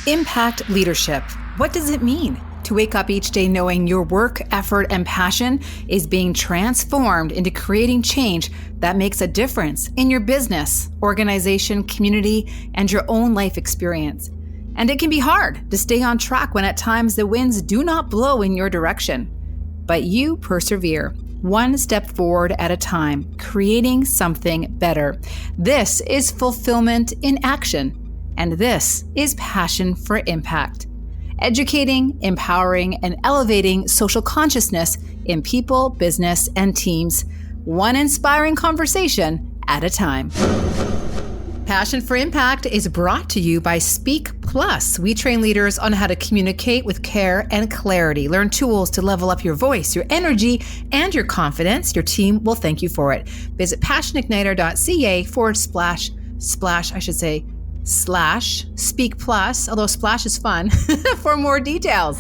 Impact leadership. What does it mean to wake up each day knowing your work, effort, and passion is being transformed into creating change that makes a difference in your business, organization, community, and your own life experience? And it can be hard to stay on track when at times the winds do not blow in your direction. But you persevere, one step forward at a time, creating something better. This is fulfillment in action. And this is Passion for Impact. Educating, empowering, and elevating social consciousness in people, business, and teams, one inspiring conversation at a time. Passion for Impact is brought to you by Speak Plus. We train leaders on how to communicate with care and clarity. Learn tools to level up your voice, your energy, and your confidence. Your team will thank you for it. Visit passionigniter.ca// Speak Plus, although splash is fun, for more details.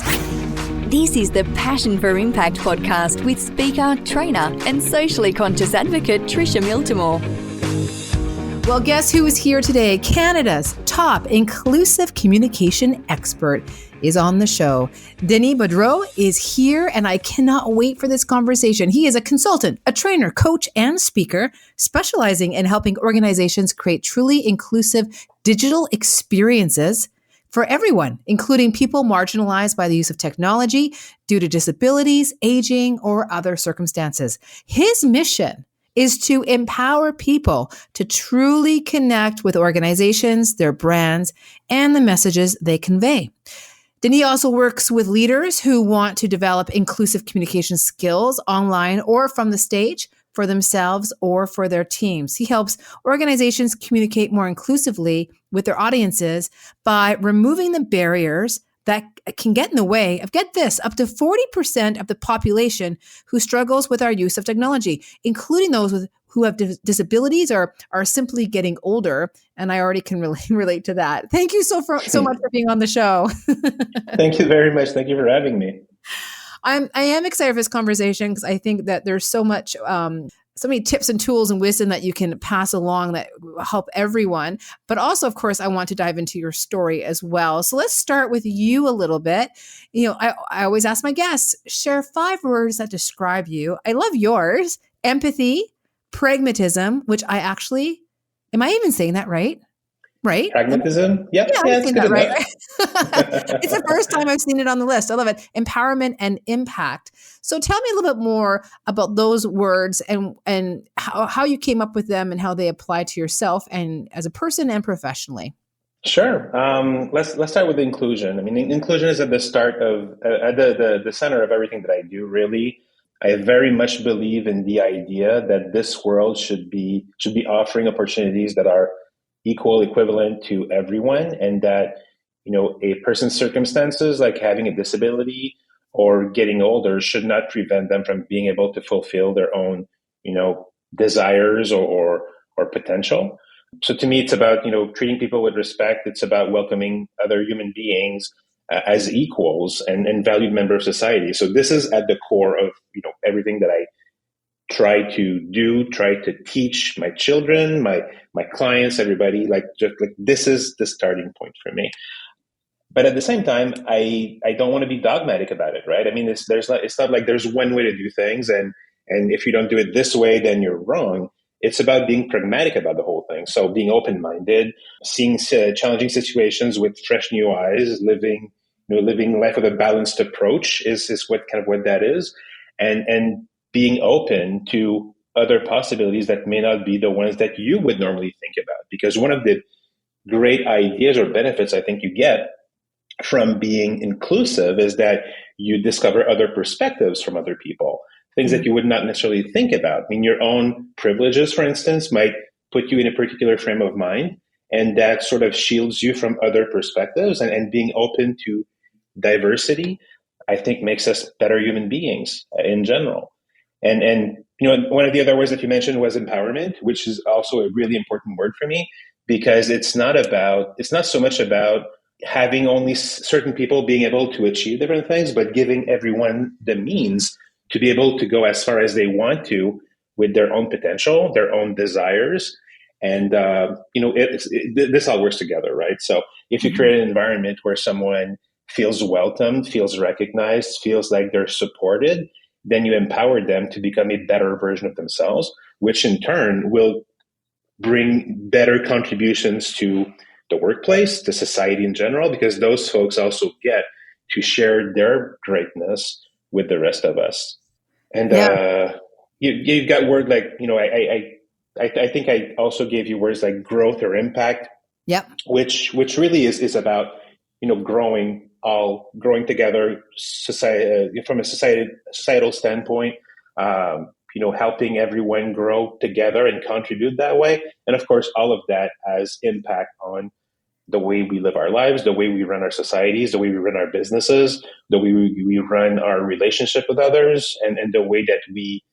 This is the Passion for Impact podcast with speaker, trainer, and socially conscious advocate Tricia Miltimore. Well, guess who is here today? Canada's top inclusive communication expert is on the show. Denis Boudreau is here, and I cannot wait for this conversation. He is a consultant, a trainer, coach, and speaker, specializing in helping organizations create truly inclusive digital experiences for everyone, including people marginalized by the use of technology due to disabilities, aging, or other circumstances. His mission is to empower people to truly connect with organizations, their brands, and the messages they convey. Denis also works with leaders who want to develop inclusive communication skills online or from the stage for themselves or for their teams. He helps organizations communicate more inclusively with their audiences by removing the barriers that can get in the way of, get this, up to 40% of the population who struggles with our use of technology, including those who have disabilities or are simply getting older. And I already can relate to that. Thank you so much for being on the show. Thank you very much. Thank you for having me. I am excited for this conversation because I think that there's so many tips and tools and wisdom that you can pass along that will help everyone. But also, of course, I want to dive into your story as well. So let's start with you a little bit. I always ask my guests, share 5 words that describe you. I love yours: empathy, pragmatism, which am I even saying that right? Right? Pragmatism? Yep. Yeah, I've seen that right. It's the first time I've seen it on the list. I love it. Empowerment and impact. So tell me a little bit more about those words and how you came up with them and how they apply to yourself and as a person and professionally. Sure. Let's start with inclusion. I mean, inclusion is at the start of at the center of everything that I do. Really, I very much believe in the idea that this world should be offering opportunities that are equal, equivalent to everyone, and that, a person's circumstances like having a disability or getting older should not prevent them from being able to fulfill their own, desires or potential. So to me, it's about, treating people with respect. It's about welcoming other human beings as equals and valued member of society. So this is at the core of, everything that I try to teach my children, my clients, everybody, this is the starting point for me. But at the same time, I don't want to be dogmatic about it, right? I mean, it's not like there's one way to do things, and if you don't do it this way, then you're wrong. It's about being pragmatic about the whole thing. So being open-minded, seeing challenging situations with fresh new eyes, living life with a balanced approach is what that is, and being open to other possibilities that may not be the ones that you would normally think about. Because one of the great ideas or benefits I think you get from being inclusive is that you discover other perspectives from other people, things that you would not necessarily think about. I mean, your own privileges, for instance, might put you in a particular frame of mind, and that sort of shields you from other perspectives. And being open to diversity, I think, makes us better human beings in general. And one of the other words that you mentioned was empowerment, which is also a really important word for me, because it's not so much about having only certain people being able to achieve different things, but giving everyone the means to be able to go as far as they want to with their own potential, their own desires, And, this all works together, right? So if you create an environment where someone feels welcomed, feels recognized, feels like they're supported, then you empower them to become a better version of themselves, which in turn will bring better contributions to the workplace, to society in general, because those folks also get to share their greatness with the rest of us. And Yeah. you've got word like, I think I also gave you words like growth or impact, Yep. which really is about, growing together, society, from a societal standpoint, helping everyone grow together and contribute that way. And of course, all of that has impact on the way we live our lives, the way we run our societies, the way we run our businesses, the way we run our relationship with others, and the way that we,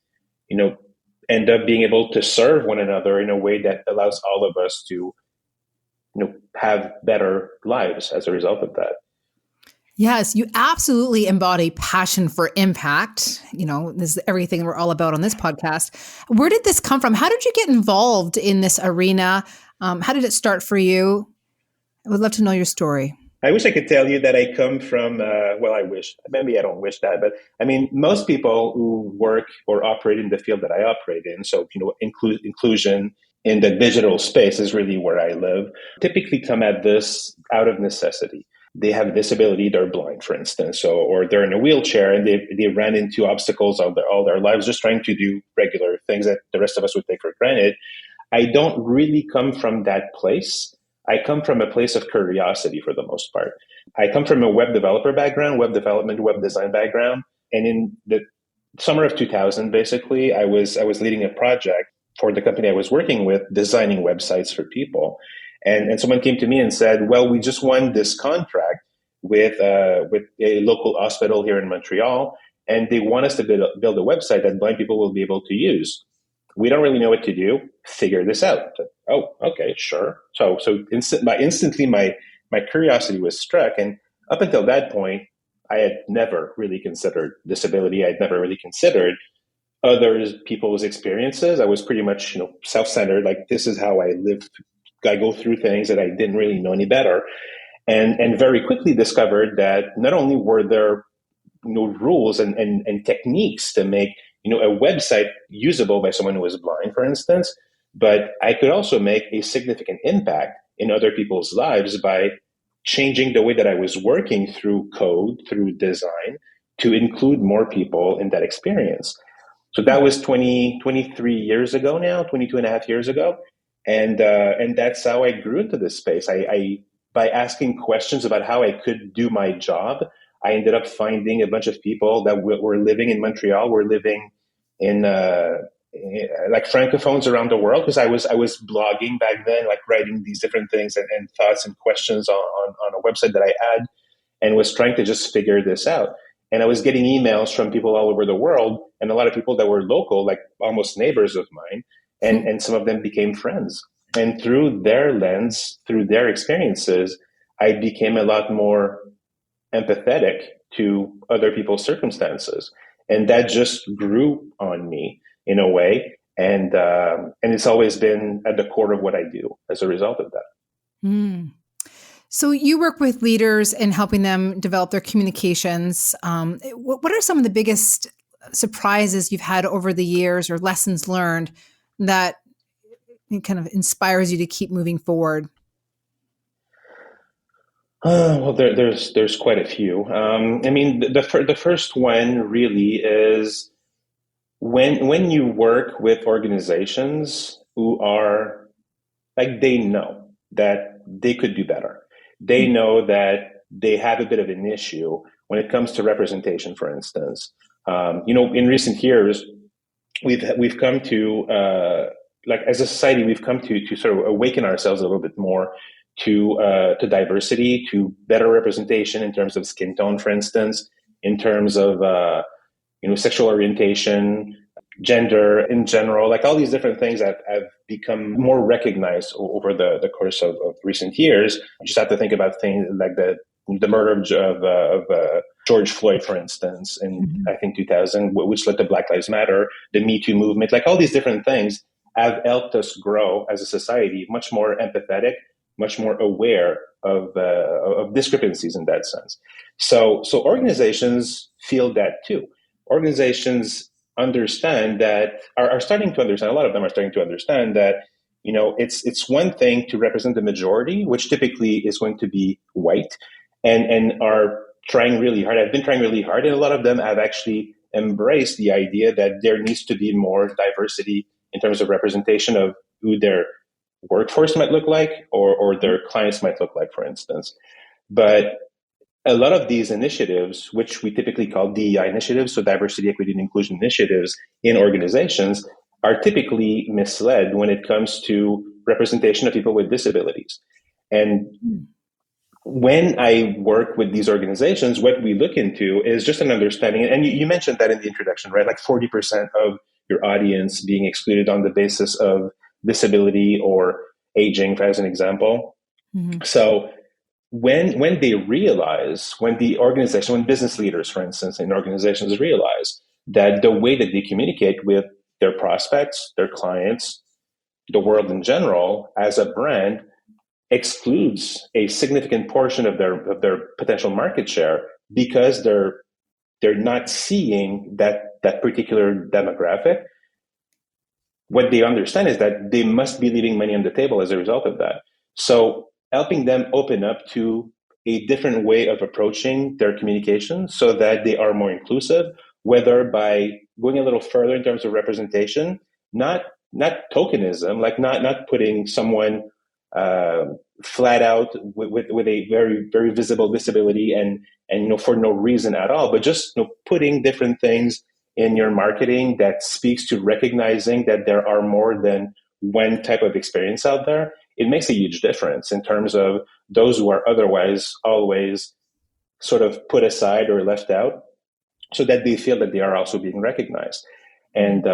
end up being able to serve one another in a way that allows all of us to, have better lives as a result of that. Yes, you absolutely embody passion for impact. This is everything we're all about on this podcast. Where did this come from? How did you get involved in this arena? How did it start for you? I would love to know your story. I wish I could tell you that I come from, I wish, maybe I don't wish that, but I mean, most people who work or operate in the field that I operate in, so, inclusion in the digital space is really where I live, typically come at this out of necessity. They have a disability, they're blind, for instance, or they're in a wheelchair and they ran into obstacles all their lives just trying to do regular things that the rest of us would take for granted. I don't really come from that place. I come from a place of curiosity for the most part. I come from a web developer background, web development, web design background. And in the summer of 2000, basically, I was leading a project for the company I was working with, designing websites for people. And someone came to me and said, well, we just won this contract with a local hospital here in Montreal, and they want us to build a website that blind people will be able to use. We don't really know what to do. Figure this out. Oh, okay, sure. So instantly my curiosity was struck. And up until that point, I had never really considered disability. I'd never really considered other people's experiences. I was pretty much, self-centered. Like, this is how I live. I go through things that I didn't really know any better. And very quickly discovered that not only were there, rules and techniques to make a website usable by someone who is blind, for instance, but I could also make a significant impact in other people's lives by changing the way that I was working through code, through design, to include more people in that experience. So that was 23 years ago now, 22 and a half years ago. And that's how I grew into this space. I by asking questions about how I could do my job, I ended up finding a bunch of people that were living in Montreal, were living in like francophones around the world, because I was blogging back then, like writing these different things and thoughts and questions on a website that I had, and was trying to just figure this out. And I was getting emails from people all over the world, and a lot of people that were local, like almost neighbors of mine, and some of them became friends. And through their lens, through their experiences, I became a lot more empathetic to other people's circumstances, and that just grew on me in a way. And it's always been at the core of what I do as a result of that. Mm. So you work with leaders and helping them develop their communications. What are some of the biggest surprises you've had over the years, or lessons learned that kind of inspires you to keep moving forward? Well, there's quite a few. I mean, the first one really is when you work with organizations who are like, they know that they could do better. They know that they have a bit of an issue when it comes to representation, for instance. In recent years, we've come to like, as a society, we've come to sort of awaken ourselves a little bit more to diversity, to better representation in terms of skin tone, for instance, in terms of sexual orientation, gender in general, like all these different things that have become more recognized over the course of recent years. You just have to think about things like the murder of George Floyd, for instance, in I think 2000, which led to Black Lives Matter, the Me Too movement, like all these different things have helped us grow as a society much more empathetic, much more aware of discrepancies in that sense. So organizations feel that too. Organizations understand that are starting to understand. A lot of them are starting to understand that it's one thing to represent the majority, which typically is going to be white, and are trying really hard. I've been trying really hard, and a lot of them have actually embraced the idea that there needs to be more diversity in terms of representation of who their workforce might look like or their clients might look like, for instance. But a lot of these initiatives, which we typically call DEI initiatives, so diversity, equity, and inclusion initiatives in organizations, are typically misled when it comes to representation of people with disabilities. And when I work with these organizations, what we look into is just an understanding, and you mentioned that in the introduction, right? Like 40% of your audience being excluded on the basis of disability or aging, as an example. Mm-hmm. So when they realize, when business leaders, for instance, in organizations realize that the way that they communicate with their prospects, their clients, the world in general, as a brand, excludes a significant portion of their potential market share because they're not seeing that particular demographic. What they understand is that they must be leaving money on the table as a result of that. So helping them open up to a different way of approaching their communication so that they are more inclusive, whether by going a little further in terms of representation, not tokenism, like not putting someone flat out with a very, very visible disability and for no reason at all, but just putting different things in your marketing that speaks to recognizing that there are more than one type of experience out there. It makes a huge difference in terms of those who are otherwise always sort of put aside or left out, so that they feel that they are also being recognized. And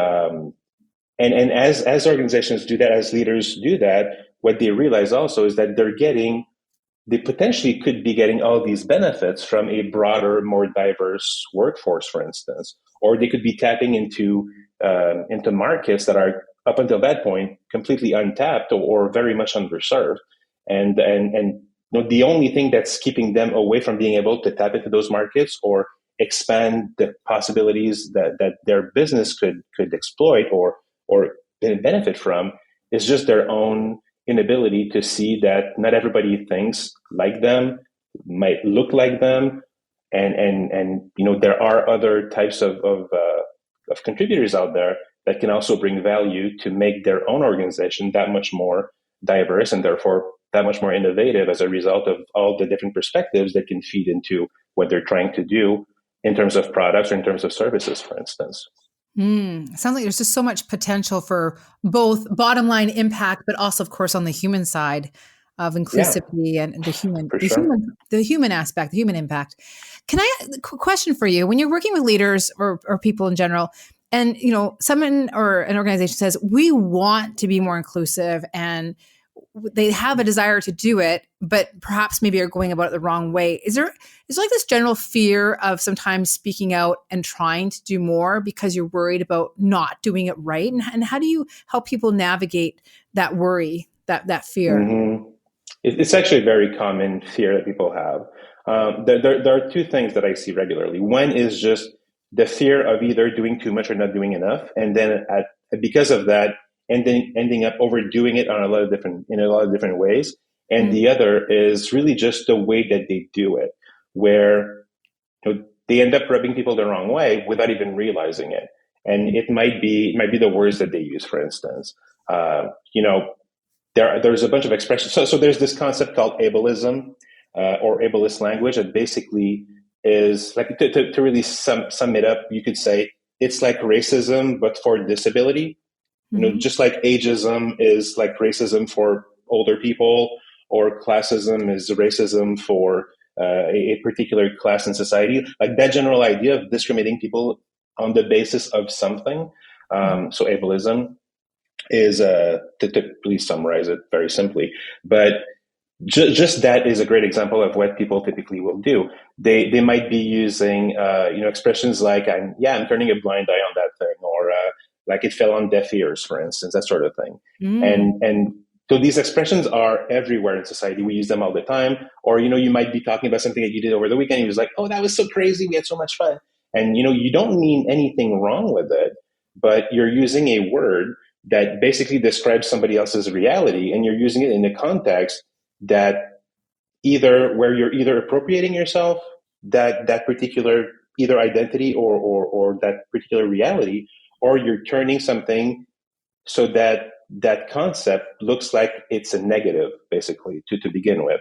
as organizations do that, as leaders do that, what they realize also is that they potentially could be getting all these benefits from a broader, more diverse workforce, for instance, or they could be tapping into markets that are up until that point completely untapped or very much underserved. And the only thing that's keeping them away from being able to tap into those markets or expand the possibilities that their business could exploit or benefit from is just their own inability to see that not everybody thinks like them, might look like them, and there are other types of contributors out there that can also bring value to make their own organization that much more diverse and therefore that much more innovative as a result of all the different perspectives that can feed into what they're trying to do in terms of products or in terms of services, for instance. Sounds like there's just so much potential for both bottom line impact, but also, of course, on the human side of inclusivity and the human aspect, the human impact. Can I question for you? When you're working with leaders or people in general, and someone or an organization says we want to be more inclusive, and they have a desire to do it, but perhaps maybe are going about it the wrong way. Is there like this general fear of sometimes speaking out and trying to do more because you're worried about not doing it right? And how do you help people navigate that worry, that fear? Mm-hmm. It's actually a very common fear that people have. There are two things that I see regularly. One is just the fear of either doing too much or not doing enough, and then because of that, ending up overdoing it in a lot of different ways. And the other is really just the way that they do it, where they end up rubbing people the wrong way without even realizing it. And it might be the words that they use, for instance. There's a bunch of expressions. So there's this concept called ableism or ableist language that basically is like to really sum it up. You could say it's like racism, but for disability. Just like ageism is like racism for older people, or classism is racism for a particular class in society. Like that general idea of discriminating people on the basis of something. So ableism is, to really summarize it very simply, but just that is a great example of what people typically will do. They might be using expressions like I'm turning a blind eye on that thing, or like it fell on deaf ears, for instance, that sort of thing. Mm. And so these expressions are everywhere in society. We use them all the time. Or, you might be talking about something that you did over the weekend. You was like, oh, that was so crazy. We had so much fun. And, you don't mean anything wrong with it, but you're using a word that basically describes somebody else's reality. And you're using it in a context that where you're either appropriating yourself that particular either identity or that particular reality, or you're turning something so that concept looks like it's a negative, basically, to begin with.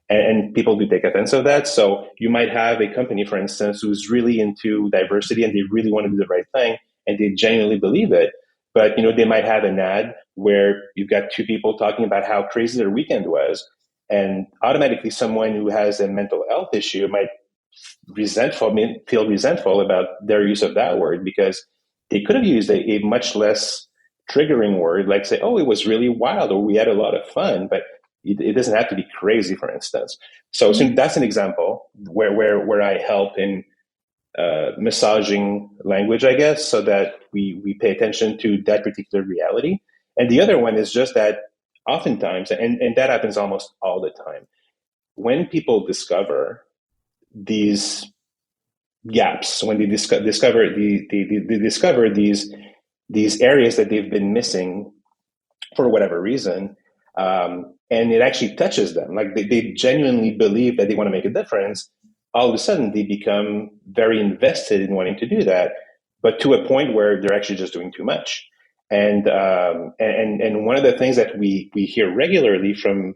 And people do take offense of that. So you might have a company, for instance, who's really into diversity and they really want to do the right thing and they genuinely believe it. But they might have an ad where you've got two people talking about how crazy their weekend was, and automatically someone who has a mental health issue might feel resentful about their use of that word, because they could have used a much less triggering word, like say, oh, it was really wild, or we had a lot of fun, but it doesn't have to be crazy, for instance. So that's an example where I help in massaging language, I guess, so that we pay attention to that particular reality. And the other one is just that oftentimes, and that happens almost all the time, when people discover these gaps, when they discover these areas that they've been missing for whatever reason, and it actually touches them, like they genuinely believe that they want to make a difference, all of a sudden they become very invested in wanting to do that, but to a point where they're actually just doing too much. And one of the things that we hear regularly from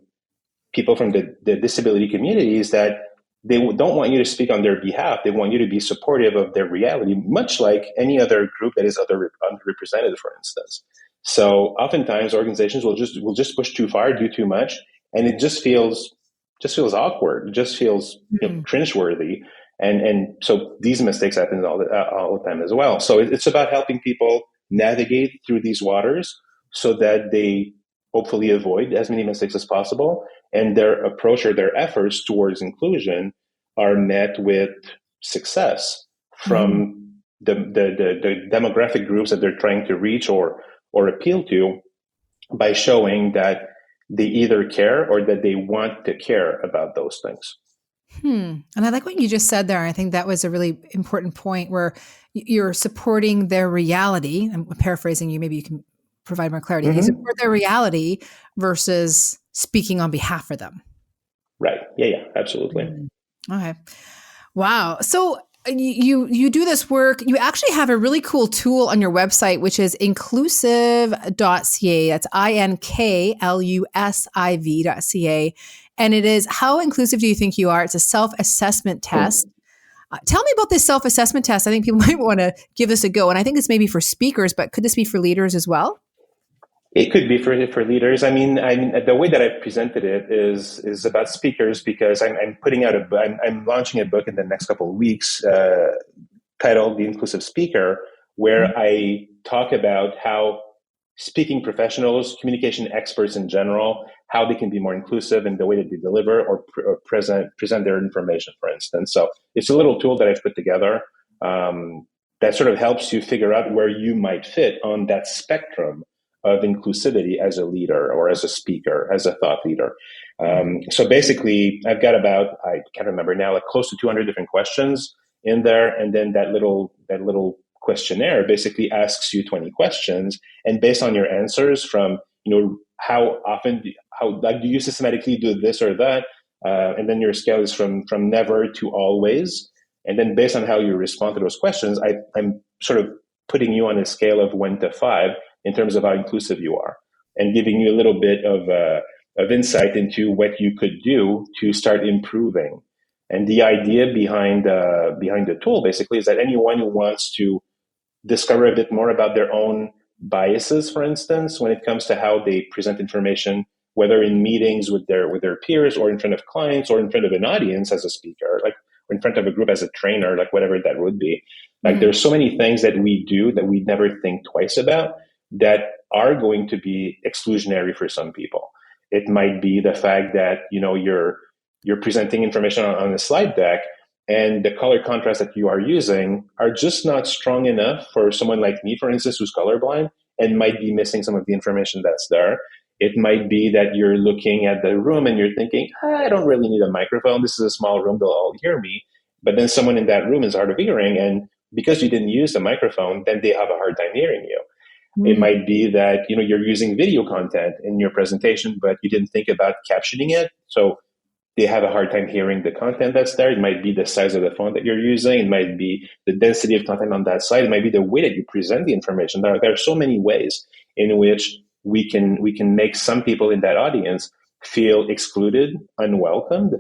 people from the disability community is that they don't want you to speak on their behalf. They want you to be supportive of their reality, much like any other group that is underrepresented, for instance. So oftentimes organizations will just push too far, do too much, and it just feels awkward. It just feels cringeworthy. And so these mistakes happen all the time as well. So it's about helping people navigate through these waters so that they hopefully avoid as many mistakes as possible, and their approach or their efforts towards inclusion are met with success from the demographic groups that they're trying to reach or appeal to, by showing that they either care or that they want to care about those things. And I like what you just said there. I think that was a really important point where you're supporting their reality. I'm paraphrasing you. Maybe you can provide more clarity. You support their reality versus speaking on behalf of them. Right. Yeah, absolutely. Okay. Wow. So you do this work. You actually have a really cool tool on your website, which is inclusive.ca. That's INKLUSIV.ca. And it is, how inclusive do you think you are? It's a self-assessment test. Tell me about this self-assessment test. I think people might want to give this a go. And I think it's maybe for speakers, but could this be for leaders as well? It could be for leaders. I mean, the way that I've presented it is about speakers, because I'm putting out I'm launching a book in the next couple of weeks titled The Inclusive Speaker, where I talk about how speaking professionals, communication experts in general, how they can be more inclusive in the way that they deliver or present their information, for instance. So it's a little tool that I've put together that sort of helps you figure out where you might fit on that spectrum of inclusivity as a leader or as a speaker, as a thought leader. So basically, I've got about, I can't remember now, like close to 200 different questions in there. And then that little questionnaire basically asks you 20 questions. And based on your answers from, how often, do you systematically do this or that? And then your scale is from never to always. And then based on how you respond to those questions, I'm sort of putting you on a scale of 1 to 5 in terms of how inclusive you are, and giving you a little bit of insight into what you could do to start improving. And the idea behind the tool basically is that anyone who wants to discover a bit more about their own biases, for instance, when it comes to how they present information, whether in meetings with their peers or in front of clients or in front of an audience as a speaker, like or in front of a group as a trainer, like whatever that would be. Like there's so many things that we do that we never think twice about that are going to be exclusionary for some people. It might be the fact that, you're presenting information on a slide deck and the color contrast that you are using are just not strong enough for someone like me, for instance, who's colorblind and might be missing some of the information that's there. It might be that you're looking at the room and you're thinking, I don't really need a microphone. This is a small room. They'll all hear me. But then someone in that room is hard of hearing. And because you didn't use the microphone, then they have a hard time hearing you. It might be that you're using video content in your presentation, but you didn't think about captioning it. So they have a hard time hearing the content that's there. It might be the size of the font that you're using. It might be the density of content on that side. It might be the way that you present the information. There are so many ways in which we can make some people in that audience feel excluded, unwelcomed.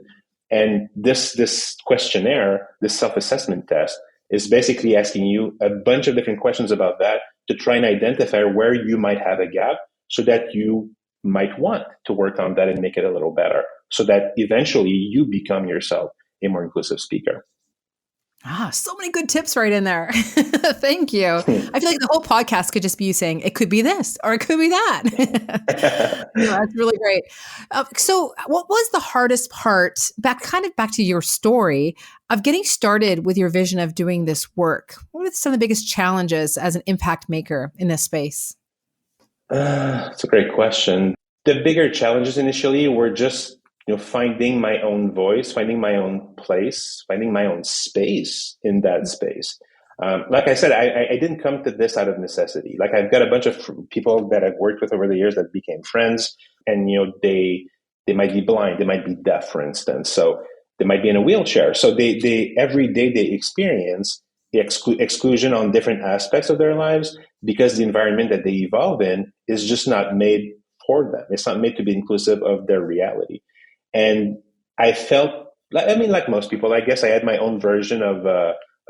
And this questionnaire, this self-assessment test, is basically asking you a bunch of different questions about that to try and identify where you might have a gap so that you might want to work on that and make it a little better, so that eventually you become yourself a more inclusive speaker. So many good tips right in there. Thank you. I feel like the whole podcast could just be you saying, it could be this or it could be that. That's really great. So what was the hardest part, back to your story of getting started with your vision of doing this work? What are some of the biggest challenges as an impact maker in this space? That's a great question. The bigger challenges initially were just finding my own voice, finding my own place, finding my own space in that space. Like I said, I didn't come to this out of necessity. Like I've got a bunch of people that I've worked with over the years that became friends, and they might be blind, they might be deaf, for instance. So they might be in a wheelchair. So they every day they experience the exclusion on different aspects of their lives because the environment that they evolve in is just not made for them. It's not made to be inclusive of their reality. And I felt, like most people, I guess I had my own version of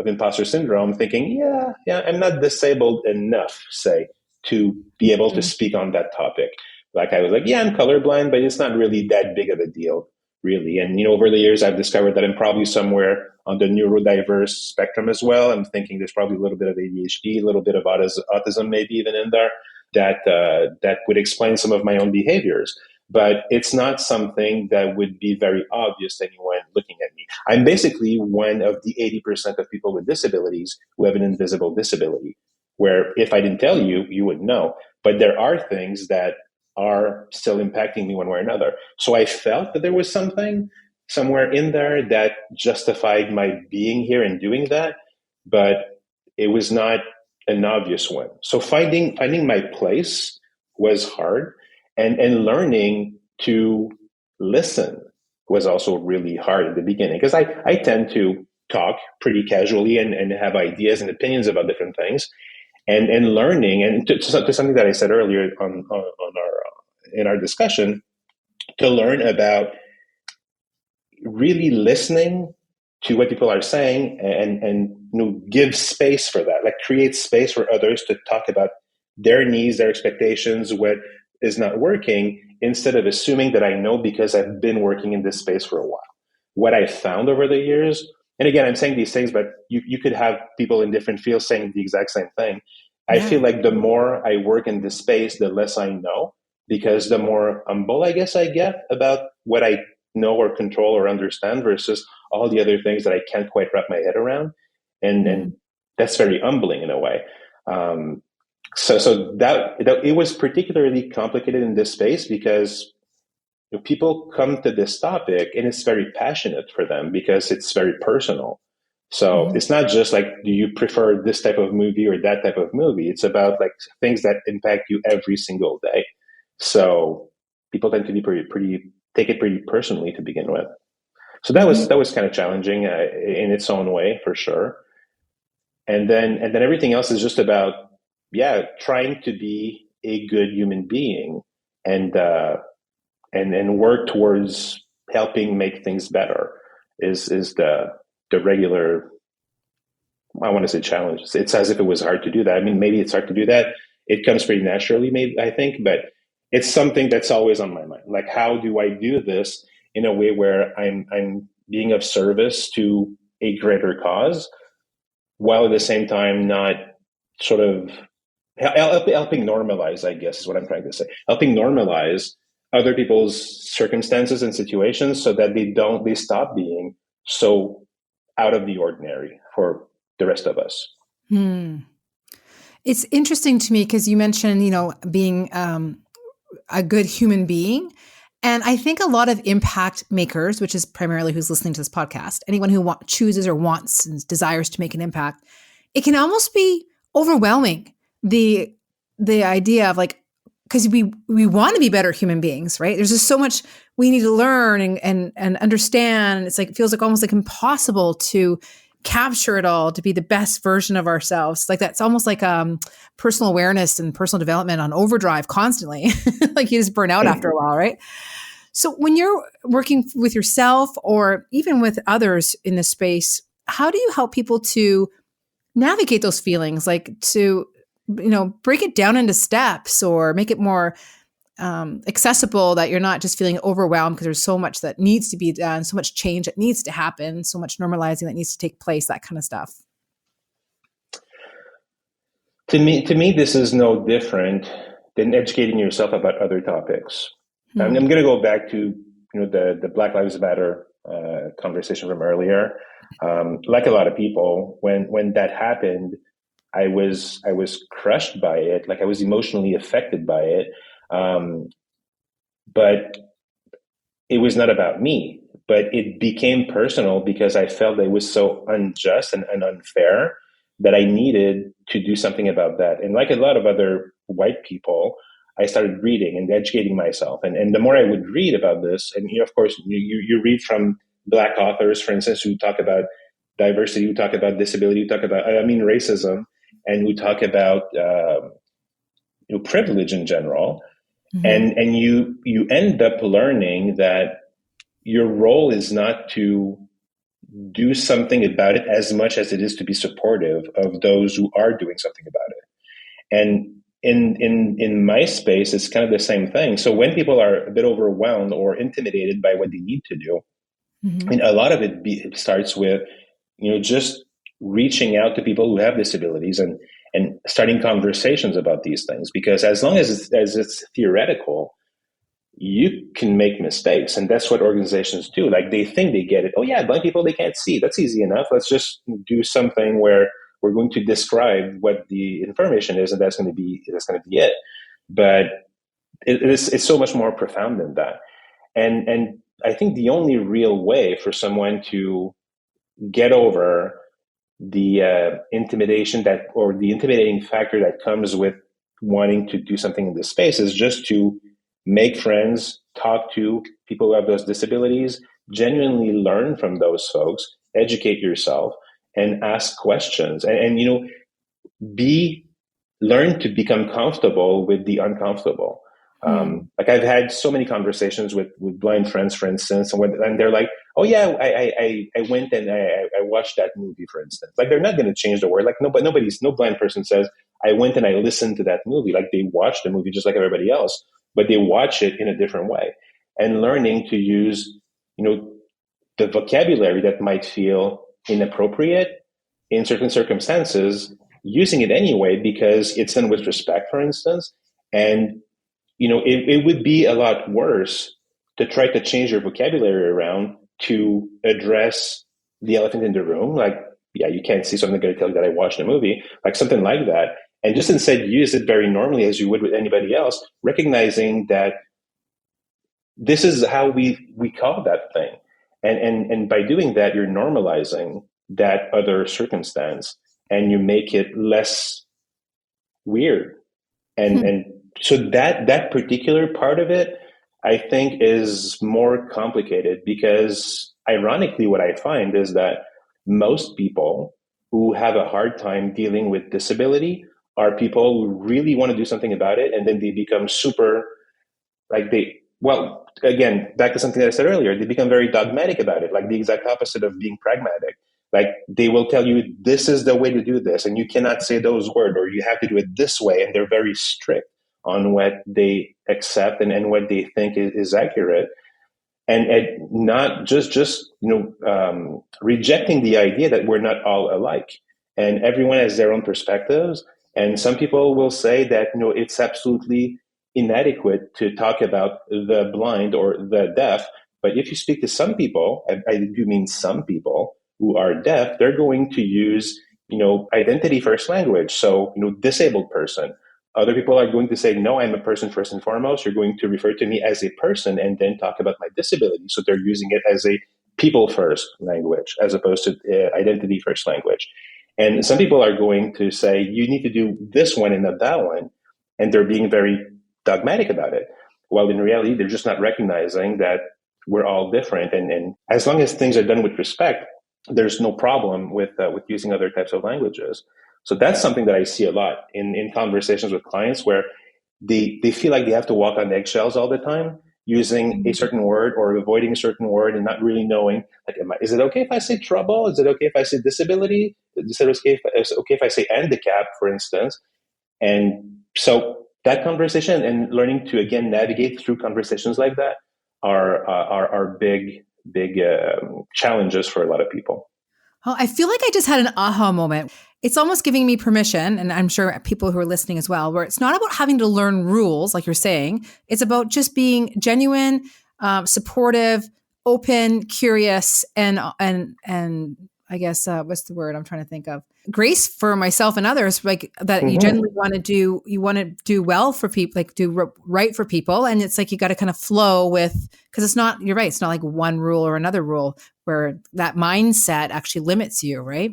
imposter syndrome, thinking, yeah, I'm not disabled enough, say, to be able to speak on that topic. Like I was like, yeah, I'm colorblind, but it's not really that big of a deal, really. And, over the years, I've discovered that I'm probably somewhere on the neurodiverse spectrum as well. I'm thinking there's probably a little bit of ADHD, a little bit of autism maybe even in there that would explain some of my own behaviors. But it's not something that would be very obvious to anyone looking at me. I'm basically one of the 80% of people with disabilities who have an invisible disability, where if I didn't tell you, you wouldn't know. But there are things that are still impacting me one way or another. So I felt that there was something somewhere in there that justified my being here and doing that, but it was not an obvious one. So finding my place was hard. And learning to listen was also really hard at the beginning, because I tend to talk pretty casually and have ideas and opinions about different things, and learning, and to something that I said earlier in our discussion, to learn about really listening to what people are saying and give space for that, like create space for others to talk about their needs, their expectations, what is not working, instead of assuming that I know because I've been working in this space for a while. What I found over the years, and again, I'm saying these things, but you could have people in different fields saying the exact same thing. I feel like the more I work in this space, the less I know, because the more humble I guess I get about what I know or control or understand versus all the other things that I can't quite wrap my head around. And that's very humbling in a way. So that it was particularly complicated in this space because people come to this topic and it's very passionate for them because it's very personal. So it's not just like, do you prefer this type of movie or that type of movie? It's about like things that impact you every single day. So people tend to be take it pretty personally to begin with. So that was kind of challenging in its own way, for sure. And then everything else is just about trying to be a good human being and work towards helping make things better is the regular, I want to say, challenge. It's as if it was hard to do that. I mean, maybe it's hard to do that. It comes pretty naturally, maybe, I think, but it's something that's always on my mind. Like, how do I do this in a way where I'm being of service to a greater cause, while at the same time not sort of helping normalize, I guess is what I'm trying to say, helping normalize other people's circumstances and situations so that they stop being so out of the ordinary for the rest of us. It's interesting to me because you mentioned, being a good human being. And I think a lot of impact makers, which is primarily who's listening to this podcast, anyone who chooses or wants and desires to make an impact, it can almost be overwhelming. The idea of like, because we want to be better human beings, right? There's just so much we need to learn and understand. It's like, it feels like almost like impossible to capture it all, to be the best version of ourselves. Like that's almost like personal awareness and personal development on overdrive constantly. Like you just burn out after a while, right? So when you're working with yourself or even with others in this space, how do you help people to navigate those feelings? Like to, break it down into steps or make it more accessible, that you're not just feeling overwhelmed because there's so much that needs to be done, so much change that needs to happen, so much normalizing that needs to take place, that kind of stuff. To me, this is no different than educating yourself about other topics. I'm going to go back to the Black Lives Matter conversation from earlier. Like a lot of people, when that happened, I was crushed by it. Like I was emotionally affected by it. But it was not about me, but it became personal because I felt it was so unjust and unfair that I needed to do something about that. And like a lot of other white people, I started reading and educating myself. And the more I would read about this, and of course, you read from Black authors, for instance, who talk about diversity, who talk about disability, who talk about, racism, and who talk about privilege in general. Mm-hmm. And you end up learning that your role is not to do something about it as much as it is to be supportive of those who are doing something about it. And in my space, it's kind of the same thing. So when people are a bit overwhelmed or intimidated by what they need to do, mm-hmm. I mean, a lot of it starts with, just reaching out to people who have disabilities and starting conversations about these things. Because as long as it's theoretical, you can make mistakes. And that's what organizations do. Like they think they get it. Oh yeah, blind people, they can't see. That's easy enough. Let's just do something where we're going to describe what the information is, and that's going to be it. But it's so much more profound than that. And I think the only real way for someone to get over the intimidation or the intimidating factor that comes with wanting to do something in this space is just to make friends, talk to people who have those disabilities, genuinely learn from those folks, educate yourself, and ask questions, and learn to become comfortable with the uncomfortable. Like I've had so many conversations with blind friends, for instance, and they're like, "Oh yeah, I went and I watched that movie," for instance. Like they're not going to change the word. Like no blind person says, "I went and I listened to that movie." Like they watch the movie just like everybody else, but they watch it in a different way, and learning to use, the vocabulary that might feel inappropriate in certain circumstances, using it anyway because it's done with respect, for instance, and it would be a lot worse to try to change your vocabulary around to address the elephant in the room. Like, yeah, you can't see, so I'm not going to tell you that I watched a movie, like something like that. And just instead use it very normally as you would with anybody else, recognizing that this is how we call that thing. And by doing that, you're normalizing that other circumstance and you make it less weird. And so that particular part of it, I think, is more complicated because ironically, what I find is that most people who have a hard time dealing with disability are people who really want to do something about it. And then they become super, again, back to something that I said earlier, they become very dogmatic about it, like the exact opposite of being pragmatic. Like they will tell you, this is the way to do this, and you cannot say those words, or you have to do it this way. And they're very strict on what they accept and what they think is accurate. And not just rejecting the idea that we're not all alike. And everyone has their own perspectives. And some people will say that, it's absolutely inadequate to talk about the blind or the deaf. But if you speak to some people, I do mean some people, who are deaf, they're going to use, identity first language. So, disabled person. Other people are going to say, no, I'm a person first and foremost. You're going to refer to me as a person and then talk about my disability. So they're using it as a people first language as opposed to identity first language. And some people are going to say, you need to do this one and not that one. And they're being very dogmatic about it. While in reality, they're just not recognizing that we're all different. And as long as things are done with respect, there's no problem with using other types of languages. So that's something that I see a lot in conversations with clients where they feel like they have to walk on eggshells all the time, using a certain word or avoiding a certain word and not really knowing, like, is it okay if I say trouble? Is it okay if I say disability? Is it okay if I say handicap, for instance? And so that conversation and learning to, again, navigate through conversations like that are big challenges for a lot of people. Oh, I feel like I just had an aha moment. It's almost giving me permission, and I'm sure people who are listening as well, where it's not about having to learn rules, like you're saying. It's about just being genuine, supportive, open, curious, and I guess what's the word I'm trying to think of? Grace for myself and others, like that. You generally want to do well for people, like do right for people, and it's like you got to kind of flow with, because it's not. You're right. It's not like one rule or another rule where that mindset actually limits you, right?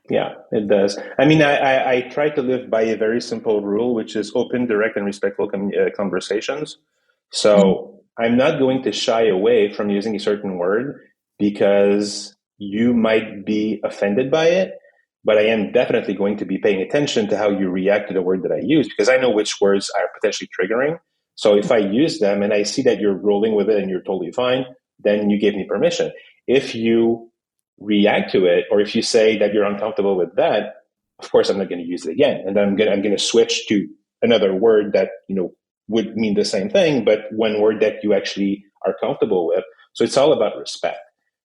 Yeah, it does. I mean, I try to live by a very simple rule, which is open, direct, and respectful conversations. So I'm not going to shy away from using a certain word because you might be offended by it, but I am definitely going to be paying attention to how you react to the word that I use, because I know which words are potentially triggering. So if I use them and I see that you're rolling with it and you're totally fine, then you gave me permission. If you react to it, or if you say that you're uncomfortable with that, of course I'm not going to use it again, and then I'm going to switch to another word that would mean the same thing, but one word that you actually are comfortable with. So it's all about respect.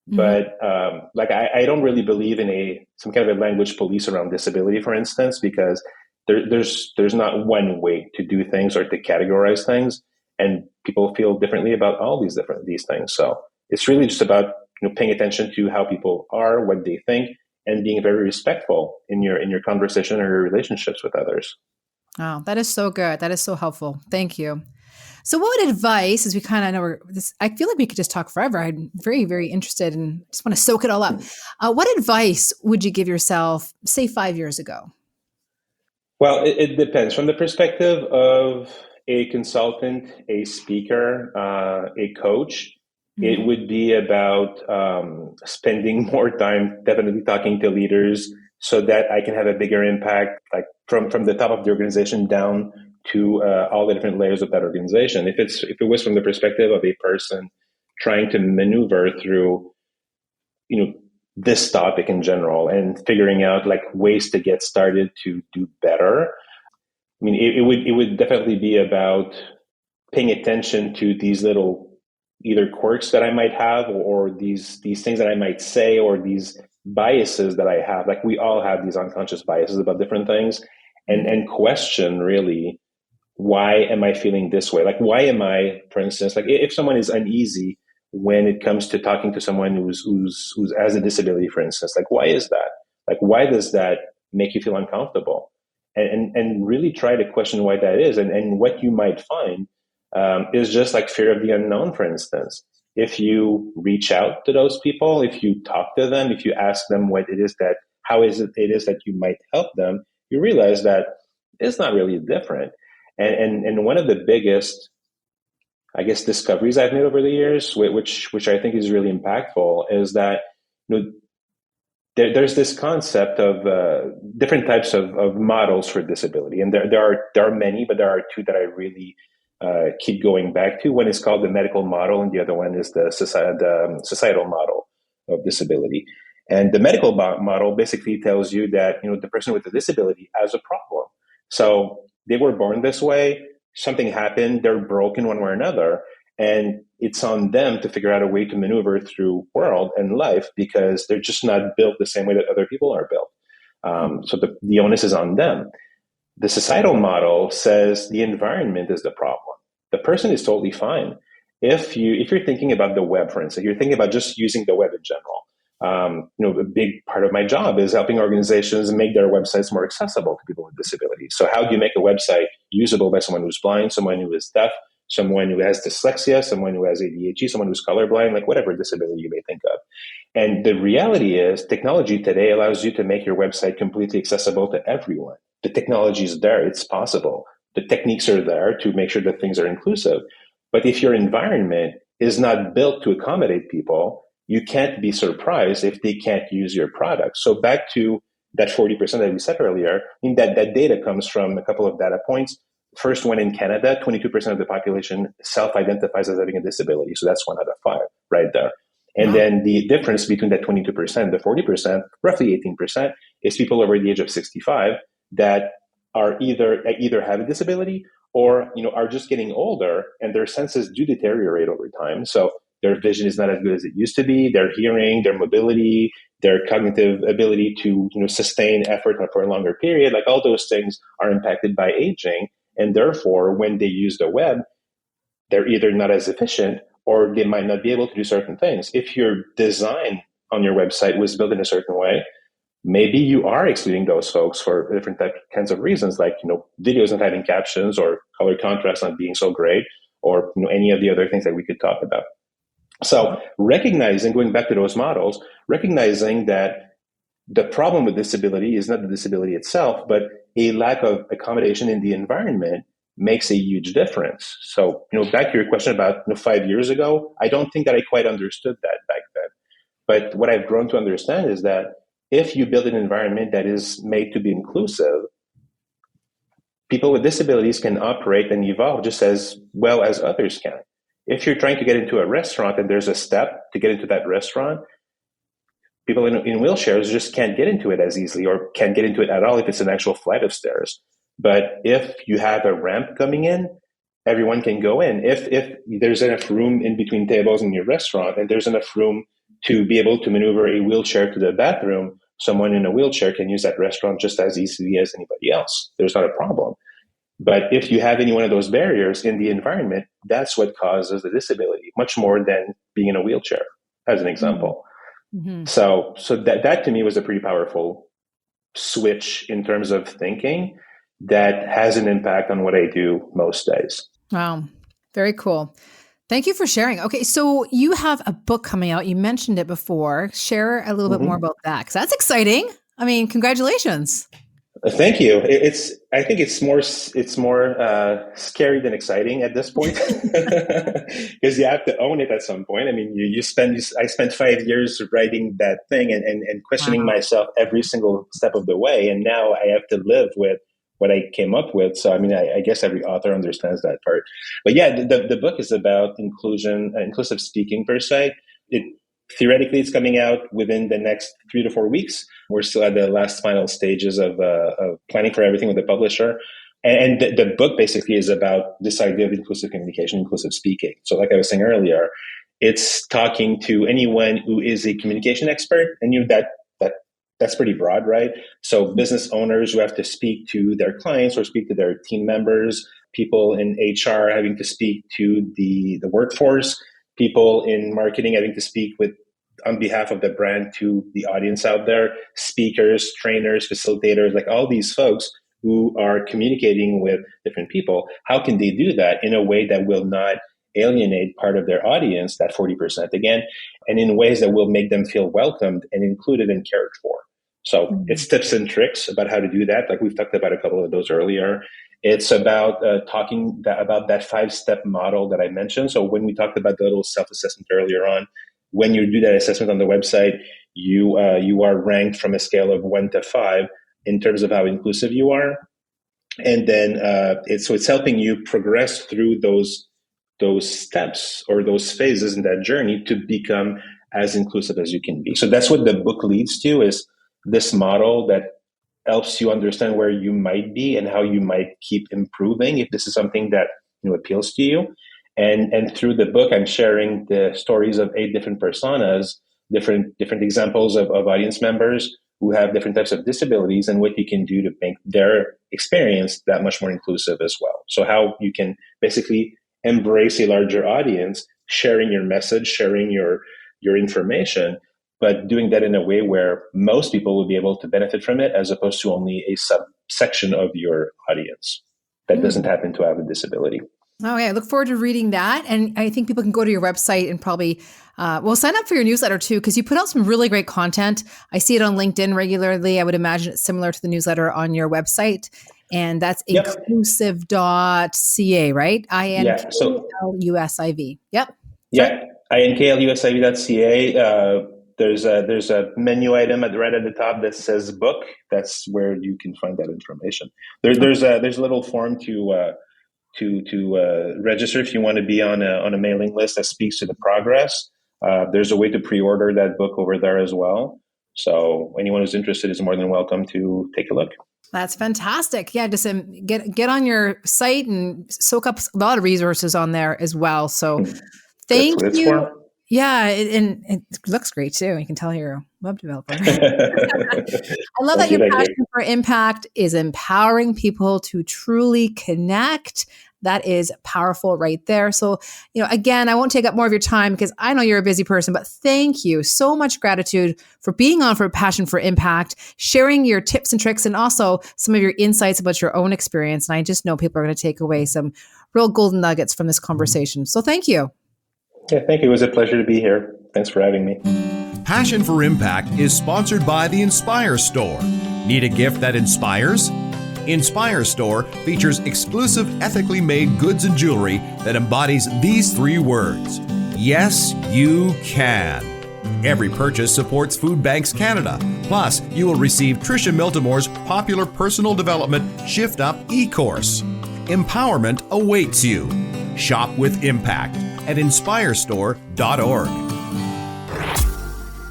But I don't really believe in some kind of a language police around disability, for instance, because there's not one way to do things or to categorize things, and people feel differently about all these things. So it's really just about paying attention to how people are, what they think, and being very respectful in your conversation or your relationships with others. Oh, that is so good. That is so helpful. Thank you. So what advice, as we kind of know, I feel like we could just talk forever. I'm very, very interested and just want to soak it all up. What advice would you give yourself, say 5 years ago? Well, it depends. From the perspective of a consultant, a speaker, a coach, it would be about spending more time definitely talking to leaders so that I can have a bigger impact, like from the top of the organization down to all the different layers of that organization. If it was from the perspective of a person trying to maneuver through, this topic in general and figuring out like ways to get started to do better. I mean, it would definitely be about paying attention to these little either quirks that I might have or these things that I might say or these biases that I have. Like we all have these unconscious biases about different things, and question really, why am I feeling this way? Like, why am I, for instance, like if someone is uneasy when it comes to talking to someone who's has a disability, for instance, like why is that? Like, why does that make you feel uncomfortable? And really try to question why that is. And what you might find is just like fear of the unknown, for instance. If you reach out to those people, if you talk to them, if you ask them how it is that you might help them, you realize that it's not really different. And one of the biggest, I guess, discoveries I've made over the years, which I think is really impactful, is that there's this concept of different types of models for disability, and there are many, but there are two that I really keep going back to. One is called the medical model, and the other one is the societal model of disability. And the medical model basically tells you that the person with the disability has a problem. So they were born this way, something happened, they're broken one way or another, and it's on them to figure out a way to maneuver through world and life because they're just not built the same way that other people are built. So the onus is on them. The societal model says the environment is the problem. The person is totally fine. If you're thinking about the web, for instance, you're thinking about just using the web in general. A big part of my job is helping organizations make their websites more accessible to people with disabilities. So how do you make a website usable by someone who's blind, someone who is deaf, someone who has dyslexia, someone who has ADHD, someone who's colorblind, like whatever disability you may think of. And the reality is technology today allows you to make your website completely accessible to everyone. The technology is there. It's possible. The techniques are there to make sure that things are inclusive. But if your environment is not built to accommodate people, you can't be surprised if they can't use your product. So back to that 40% that we said earlier, that data comes from a couple of data points. First one in Canada, 22% of the population self-identifies as having a disability. So that's 1 out of 5 right there. And then the difference between that 22% and the 40%, roughly 18%, is people over the age of 65 that are either have a disability or are just getting older, and their senses do deteriorate over time. So their vision is not as good as it used to be. Their hearing, their mobility, their cognitive ability to sustain effort for a longer period, like all those things are impacted by aging. And therefore, when they use the web, they're either not as efficient or they might not be able to do certain things. If your design on your website was built in a certain way, maybe you are excluding those folks for different kinds of reasons, like videos not having captions or color contrast not being so great, or any of the other things that we could talk about. So going back to those models, recognizing that the problem with disability is not the disability itself, but a lack of accommodation in the environment makes a huge difference. So, back to your question about 5 years ago, I don't think that I quite understood that back then. But what I've grown to understand is that if you build an environment that is made to be inclusive, people with disabilities can operate and evolve just as well as others can. If you're trying to get into a restaurant and there's a step to get into that restaurant, people in wheelchairs just can't get into it as easily, or can't get into it at all if it's an actual flight of stairs. But if you have a ramp coming in, everyone can go in. If there's enough room in between tables in your restaurant, and there's enough room to be able to maneuver a wheelchair to the bathroom, someone in a wheelchair can use that restaurant just as easily as anybody else. There's not a problem. But if you have any one of those barriers in the environment, that's what causes the disability, much more than being in a wheelchair, as an example. Mm-hmm. So that to me was a pretty powerful switch in terms of thinking that has an impact on what I do most days. Wow. Very cool. Thank you for sharing. Okay, so you have a book coming out. You mentioned it before. Share a little bit more about that, because that's exciting. I mean, congratulations. Thank you. I think it's more scary than exciting at this point, because you have to own it at some point. I mean, I spent 5 years writing that thing and questioning myself every single step of the way, and now I have to live with what I came up with. So, I mean, I guess every author understands that part. But yeah, the book is about inclusive speaking per se. Theoretically, it's coming out within the next 3 to 4 weeks. We're still at the last final stages of planning for everything with the publisher. And the book basically is about this idea of inclusive communication, inclusive speaking. So like I was saying earlier, it's talking to anyone who is a communication expert. And that's pretty broad, right? So business owners who have to speak to their clients or speak to their team members, people in HR having to speak to the workforce, people in marketing having to speak on behalf of the brand to the audience out there, speakers, trainers, facilitators, like all these folks who are communicating with different people. How can they do that in a way that will not alienate part of their audience, that 40% again, and in ways that will make them feel welcomed and included and cared for? So it's tips and tricks about how to do that. Like we've talked about a couple of those earlier. It's about talking about that 5-step model that I mentioned. So when we talked about the little self-assessment earlier on, when you do that assessment on the website, you are ranked from a scale of 1 to 5 in terms of how inclusive you are. And then it's helping you progress through those steps or those phases in that journey to become as inclusive as you can be. So that's what the book leads to, is this model that helps you understand where you might be and how you might keep improving if this is something that appeals to you. And through the book, I'm sharing the stories of 8 different personas, different examples of audience members who have different types of disabilities, and what you can do to make their experience that much more inclusive as well. So how you can basically embrace a larger audience, sharing your message, sharing your information, but doing that in a way where most people will be able to benefit from it, as opposed to only a subsection of your audience that doesn't happen to have a disability. Okay, I look forward to reading that. And I think people can go to your website and probably, sign up for your newsletter too, because you put out some really great content. I see it on LinkedIn regularly. I would imagine it's similar to the newsletter on your website. And that's inclusive.ca, right? INKLUSIV. Yep. Yeah, INKLUSIV.ca. There's a menu item right at the top that says book. That's where you can find that information. There's a little form to register if you want to be on a mailing list that speaks to the progress. There's a way to pre-order that book over there as well. So anyone who's interested is more than welcome to take a look. That's fantastic. Yeah, just get on your site and soak up a lot of resources on there as well. So thank you. Yeah, and it looks great too. You can tell you're a web developer. I love that your passion for impact is empowering people to truly connect. That is powerful right there. So, again, I won't take up more of your time because I know you're a busy person, but thank you. So much gratitude for being on for Passion for Impact, sharing your tips and tricks, and also some of your insights about your own experience. And I just know people are going to take away some real golden nuggets from this conversation. So thank you. Yeah, thank you. It was a pleasure to be here. Thanks for having me. Passion for Impact is sponsored by the Inspire Store. Need a gift that inspires? Inspire Store features exclusive ethically made goods and jewelry that embodies these 3 words. Yes, you can. Every purchase supports Food Banks Canada. Plus, you will receive Tricia Miltimore's popular personal development Shift Up e-course. Empowerment awaits you. Shop with impact at inspirestore.org.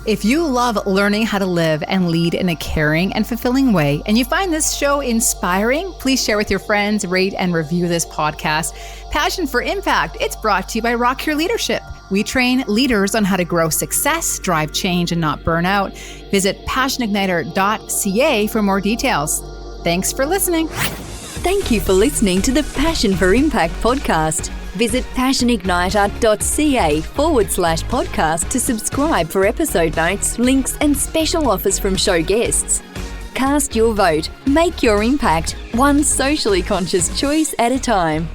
If you love learning how to live and lead in a caring and fulfilling way, and you find this show inspiring, please share with your friends, rate and review this podcast. Passion for Impact, it's brought to you by Rock Your Leadership. We train leaders on how to grow success, drive change, and not burn out. Visit passionigniter.ca for more details. Thanks for listening. Thank you for listening to the Passion for Impact podcast. Visit passionigniter.ca/podcast to subscribe for episode notes, links, and special offers from show guests. Cast your vote. Make your impact, one socially conscious choice at a time.